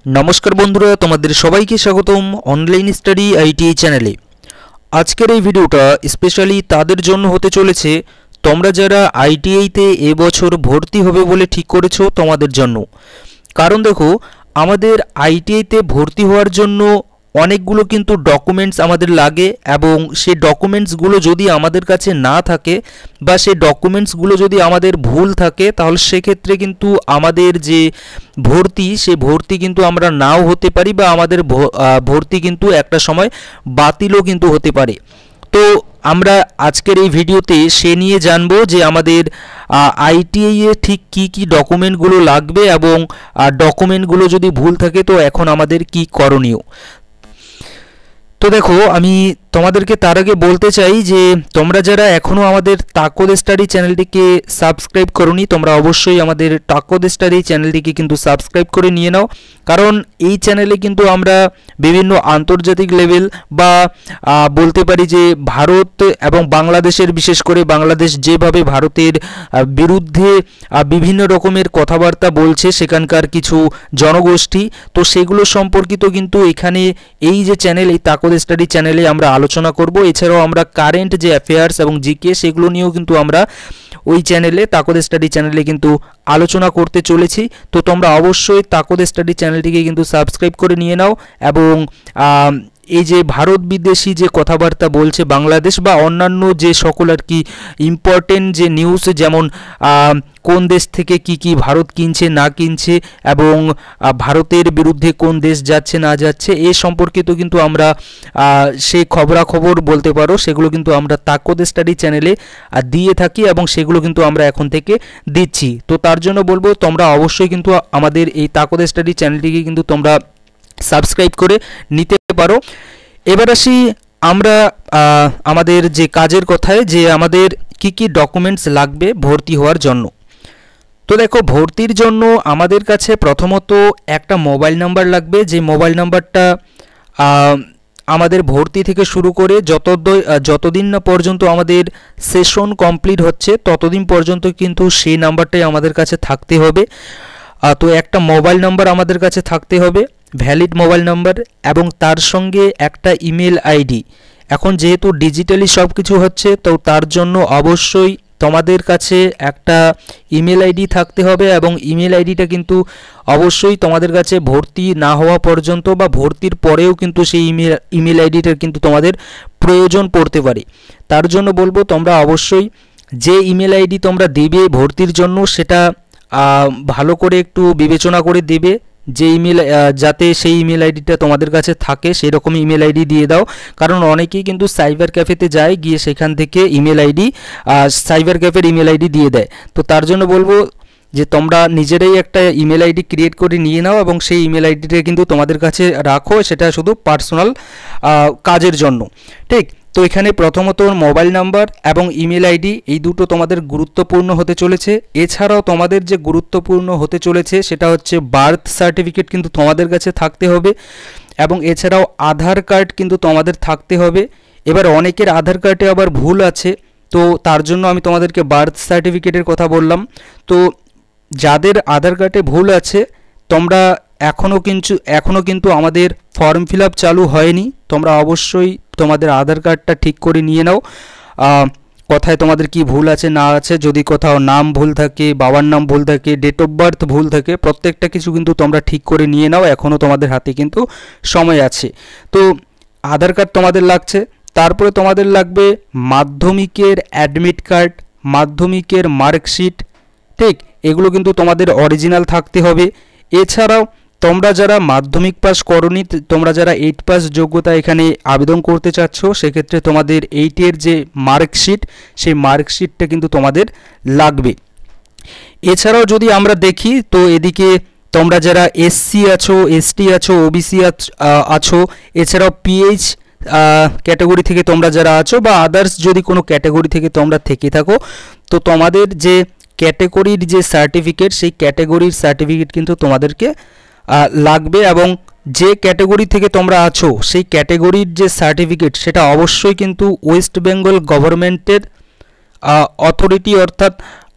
नमस्कार बंधुरा तुम्हारे सबाइके स्वागतम ऑनलाइन स्टाडी आईटीआई चैनेले। आजकेर এই ভিডিওটা স্পেশালি তাদের জন্য হতে চলেছে তোমরা যারা আইটিআই তে এই বছর ভর্তি হবে বলে ঠিক করেছো তোমাদের জন্য। কারণ দেখো আমাদের আইটিআই তে ভর্তি হওয়ার জন্য অনেকগুলো কিন্তু ডকুমেন্টস আমাদের লাগে এবং সেই ডকুমেন্টসগুলো যদি আমাদের কাছে না থাকে বা সেই ডকুমেন্টসগুলো যদি আমাদের ভুল থাকে তাহলে সেক্ষেত্রে কিন্তু আমাদের যে ভর্তি সেই ভর্তি কিন্তু আমরা নাও হতে পারি বা আমাদের ভর্তি কিন্তু একটা সময় বাতিলও কিন্তু হতে পারে। তো আমরা আজকের এই ভিডিওতে সে নিয়ে জানবো যে আমাদের আইটিআই এ ঠিক কি ডকুমেন্টগুলো লাগবে এবং ডকুমেন্টগুলো যদি ভুল থাকে তো এখন আমাদের কি করণীয়। তো দেখো আমি তোমাদেরকে তার আগে বলতে চাই যে তোমরা যারা এখনও আমাদের তাকদ স্টাডি চ্যানেলটিকে সাবস্ক্রাইব করোনি তোমরা অবশ্যই আমাদের তাকদ স্টাডি চ্যানেলটিকে কিন্তু সাবস্ক্রাইব করে নিয়ে নাও। কারণ এই চ্যানেলে কিন্তু আমরা বিভিন্ন আন্তর্জাতিক লেভেল বা বলতে পারি যে ভারত এবং বাংলাদেশের বিশেষ করে বাংলাদেশ যেভাবে ভারতের বিরুদ্ধে বিভিন্ন রকমের কথাবার্তা বলছে সেখানকার কিছু জনগোষ্ঠী, তো সেগুলো সম্পর্কিত কিন্তু এখানে এই যে চ্যানেল এই তাকদ স্টাডি চ্যানেলে আমরা আলোচনা করব। এছাড়াও আমরা কারেন্ট যে অ্যাফেয়ার্স এবং জিকে সেগুলো নিয়েও কিন্তু আমরা ওই চ্যানেলে তাকদ স্টাডি চ্যানেলে কিন্তু আলোচনা করতে চলেছি। তো তোমরা অবশ্যই তাকদ স্টাডি চ্যানেলটিকে কিন্তু সাবস্ক্রাইব করে নিয়ে নাও এবং এই যে ভারত বিদেশি যে কথাবার্তা বলছে বাংলাদেশ বা অন্যান্য যে সকল আর কি ইম্পর্টেন্ট যে নিউজ যেমন কোন দেশ থেকে কি ভারত কিনছে না কিনছে এবং ভারতের বিরুদ্ধে কোন দেশ যাচ্ছে না যাচ্ছে এই সম্পর্কিত কিন্তু আমরা সেই খবরাখবর বলতে পারো সেগুলো কিন্তু আমরা তাকদ স্টাডি চ্যানেলে দিয়ে থাকি এবং সেগুলো কিন্তু আমরা এখন থেকে দিচ্ছি। তো তার জন্য বলবো তোমরা অবশ্যই কিন্তু আমাদের এই তাকদ স্টাডি চ্যানেলটিকে কিন্তু তোমরা সাবস্ক্রাইব করে নিতে পারো। এবার আসি আমরা আমাদের যে কাজের কথায় যে আমাদের কি ডকুমেন্টস লাগবে ভর্তি হওয়ার জন্য। তো দেখো ভর্তির জন্য আমাদের কাছে প্রথমত একটা মোবাইল নাম্বার লাগবে, যে মোবাইল নাম্বারটা আমাদের ভর্তি থেকে শুরু করে যতদিন না পর্যন্ত আমাদের সেশন কমপ্লিট হচ্ছে ততদিন পর্যন্ত কিন্তু সেই নাম্বারটাই আমাদের কাছে থাকতে হবে। তো একটা মোবাইল নাম্বার আমাদের কাছে থাকতে হবে, ভ্যালিড মোবাইল নাম্বার, এবং তার সঙ্গে একটা ইমেল আইডি। এখন যেহেতু ডিজিটালি সব কিছু হচ্ছে তো তার জন্য অবশ্যই তোমাদের কাছে একটা ইমেল আইডি থাকতে হবে এবং ইমেল আইডিটা কিন্তু অবশ্যই তোমাদের কাছে ভর্তি না হওয়া পর্যন্ত বা ভর্তির পরেও কিন্তু সেই ইমেল আইডিটার কিন্তু তোমাদের প্রয়োজন পড়তে পারে। তার জন্য বলবো তোমরা অবশ্যই যে ইমেল আইডি তোমরা দেবে ভর্তির জন্য সেটা ভালো করে একটু বিবেচনা করে দেবে, যে ইমেল যাতে সেই ইমেল আইডিটা তোমাদের কাছে থাকে সেই রকম ইমেল আইডি দিয়ে দাও। কারণ অনেকেই কিন্তু সাইবার ক্যাফেতে যায়, গিয়ে সেখান থেকে ইমেল আইডি সাইবার ক্যাফের ইমেল আইডি দিয়ে দেয়। তো তার জন্য বলবো যে তোমরা নিজেরাই একটা ইমেল আইডি ক্রিয়েট করে নিয়ে নাও এবং সেই ইমেল আইডিটা কিন্তু তোমাদের কাছে রাখো, সেটা শুধু পার্সোনাল কাজের জন্য। ঠিক, তো এখানে প্রথমত মোবাইল নাম্বার এবং ইমেল আইডি এই দুটো তোমাদের গুরুত্বপূর্ণ হতে চলেছে। এছাড়াও তোমাদের যে গুরুত্বপূর্ণ হতে চলেছে সেটা হচ্ছে বার্থ সার্টিফিকেট কিন্তু তোমাদের কাছে থাকতে হবে এবং এছাড়াও আধার কার্ড কিন্তু তোমাদের থাকতে হবে। এবার অনেকের আধার কার্ডে আবার ভুল আছে, তো তার জন্য আমি তোমাদেরকে বার্থ সার্টিফিকেটের কথা বললাম। তো যাদের আধার কার্ডে ভুল আছে তোমরা এখনও কিন্তু আমাদের ফর্ম ফিল আপ চালু হয়নি, তোমরা অবশ্যই তোমাদের আধার কার্ডটা ঠিক করে নিয়ে নাও। কোথায় তোমাদের কি ভুল আছে না আছে, যদি কোথাও নাম ভুল থাকে, বাবার নাম ভুল থাকে, ডেট অফ বার্থ ভুল থাকে, প্রত্যেকটা কিছু কিন্তু তোমরা ঠিক করে নিয়ে নাও, এখনও তোমাদের হাতে কিন্তু সময় আছে। তো আধার কার্ড তোমাদের লাগছে, তারপরে তোমাদের লাগবে মাধ্যমিকের অ্যাডমিট কার্ড, মাধ্যমিকের মার্কশিট। ঠিক, এগুলো কিন্তু তোমাদের অরিজিনাল থাকতে হবে। এছাড়াও তোমরা যারা মাধ্যমিক পাস করোনি, তোমরা যারা 8 পাস যোগ্যতা এখানে আবেদন করতে চাচ্ছ সেক্ষেত্রে তোমাদের 8-এর যে মার্কশিট সেই মার্কশিটটা কিন্তু তোমাদের লাগবে। এছাড়াও যদি আমরা দেখি তো এদিকে তোমরা যারা এসসি আছো, এসটি আছো, ওবিসি আছো, এছাড়াও পিএইচ ক্যাটাগরি থেকে তোমরা যারা আছো বা আদার্স যদি কোনো ক্যাটাগরি থেকে তোমরা থেকে থাকো তো তোমাদের যে ক্যাটাগরির যে সার্টিফিকেট সেই ক্যাটাগরির সার্টিফিকেট কিন্তু তোমাদেরকে লাগবে এবং যে ক্যাটাগরি থেকে তোমরা আছো সেই ক্যাটাগরির যে সার্টিফিকেট সেটা অবশ্যই কিন্তু ওয়েস্ট বেঙ্গল গভর্নমেন্টের অথরিটি অর্থাৎ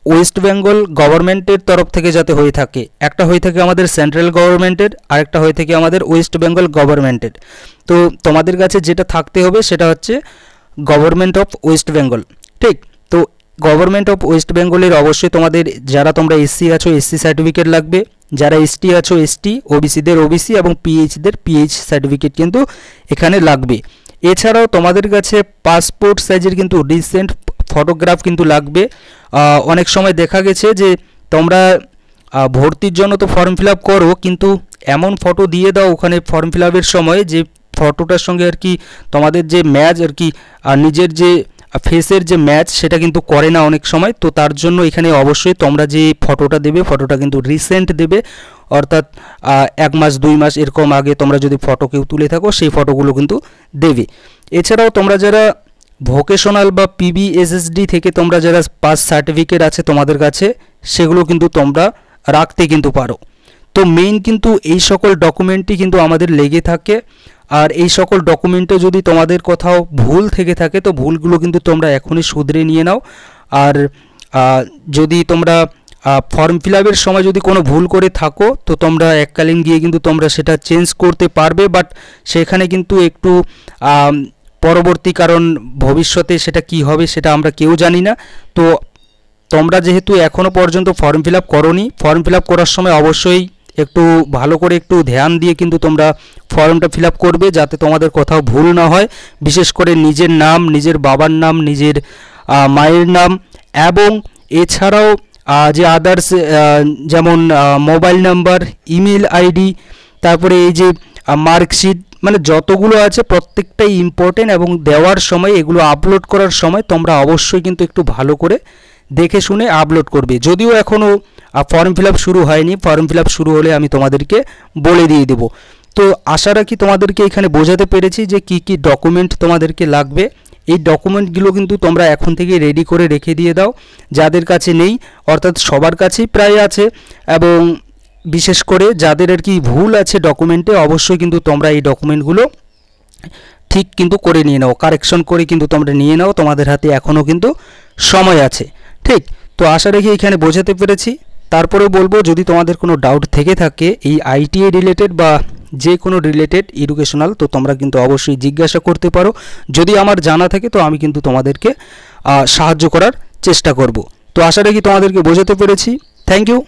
ওয়েস্ট বেঙ্গল গভর্নমেন্টের তরফ থেকে যাতে হয়ে থাকে, একটা হয়ে থাকে আমাদের সেন্ট্রাল গভর্নমেন্টের, আরেকটা হয়ে থাকে আমাদের ওয়েস্ট বেঙ্গল গভর্নমেন্টের। তো তোমাদের কাছে যেটা থাকতে হবে সেটা হচ্ছে গভর্নমেন্ট অফ ওয়েস্ট বেঙ্গল। ঠিক, তো গভর্নমেন্ট অফ ওয়েস্ট বেঙ্গলের অবশ্যই তোমাদের যারা তোমরা এসসি আছো এসসি সার্টিফিকেট লাগবে, যারা এসটি আছো এসটি, ওবিসিদের ওবিসি এবং পিএইচদের পিএইচ সার্টিফিকেট কিন্তু এখানে লাগবে। এছাড়াও তোমাদের কাছে পাসপোর্ট সাইজের কিন্তু রিসেন্ট ফটোগ্রাফ কিন্তু লাগবে। অনেক সময় দেখা গেছে যে তোমরা ভর্তির জন্য তো ফর্ম ফিল আপ করো, কিন্তু এমন ফটো দিয়ে দাও ওখানে ফর্ম ফিল আপের সময় যে ফটোটার সঙ্গে আর কি তোমাদের যে ম্যাচ আর কি নিজের যে ফেসের যে ম্যাচ সেটা কিন্তু করে না অনেক সময়। তো তার জন্য এখানে অবশ্যই তোমরা যে ফটোটা দেবে ফটোটা কিন্তু রিসেন্ট দেবে, অর্থাৎ 1 মাস 2 মাস এরকম আগে তোমরা যদি ফটো কেউ তুলে থাকো সেই ফটোগুলো কিন্তু দেবে। এছাড়াও তোমরা যারা ভোকেশনাল বা পিবিএসএসডি থেকে তোমরা যারা পাস সার্টিফিকেট আছে তোমাদের কাছে সেগুলো কিন্তু তোমরা রাখতে কিন্তু পারো। তো মেইন কিন্তু এই সকল ডকুমেন্টই কিন্তু আমাদের লেগে থাকে, আর এই সকল ডকুমেন্টে যদি তোমাদের কোথাও ভুল থেকে থাকে তো ভুলগুলো কিন্তু তোমরা এখনই শুধরে নিয়ে নাও। আর যদি তোমরা ফর্ম ফিল আপের সময় যদি কোনো ভুল করে থাকো তো তোমরা এককালীন গিয়ে কিন্তু তোমরা সেটা চেঞ্জ করতে পারবে, বাট সেখানে কিন্তু একটু পরবর্তী, কারণ ভবিষ্যতে সেটা কি হবে সেটা আমরা কেউ জানি না। তো তোমরা যেহেতু এখনও পর্যন্ত ফর্ম ফিল আপ করোনি, ফর্ম ফিল আপ করার সময় অবশ্যই একটু ভালো করে একটু ধ্যান দিয়ে কিন্তু তোমরা ফর্মটা ফিল আপ করবে যাতে তোমাদের কোথাও ভুল না হয়। বিশেষ করে নিজের নাম, নিজের বাবার নাম, নিজের মায়ের নাম এবং এছাড়াও যে আদার্স যেমন মোবাইল নাম্বার, ইমেল আইডি, তারপরে এই যে মার্কশিট, মানে যতগুলো আছে প্রত্যেকটাই ইম্পর্টেন্ট এবং দেওয়ার সময় এগুলো আপলোড করার সময় তোমরা অবশ্যই কিন্তু একটু ভালো করে দেখে শুনে আপলোড করবে। যদিও এখনও ফর্ম ফিল আপ শুরু হয়নি, ফর্ম ফিল আপ শুরু হলে আমি তোমাদেরকে বলে দিয়ে দেবো। তো আশা রাখি তোমাদেরকে এখানে বোঝাতে পেরেছি যে কি কি ডকুমেন্ট তোমাদেরকে লাগবে। এই ডকুমেন্টগুলো কিন্তু তোমরা এখন থেকে রেডি করে রেখে দিয়ে দাও যাদের কাছে নেই, অর্থাৎ সবার কাছেই প্রায় আছে, এবং বিশেষ করে যাদের আর কি ভুল আছে ডকুমেন্টে অবশ্যই কিন্তু তোমরা এই ডকুমেন্টগুলো ঠিক কিন্তু করে নিয়ে নাও, কারেকশন করে কিন্তু তোমরা নিয়ে নাও, তোমাদের হাতে এখনও কিন্তু সময় আছে। ঠিক, তো আশা রাখি এখানে বোঝাতে পেরেছি। তারপরে বলবো যদি তোমাদের কোনো ডাউট থেকে থাকে এই আইটিআই রিলেটেড বা যে কোনো রিলেটেড এডুকেশনাল, তো তোমরা কিন্তু অবশ্যই জিজ্ঞাসা করতে পারো। যদি আমার জানা থাকে তো আমি কিন্তু তোমাদেরকে সাহায্য করার চেষ্টা করব। তো আশা রাখি তোমাদেরকে বোঝাতে পেরেছি। Thank you.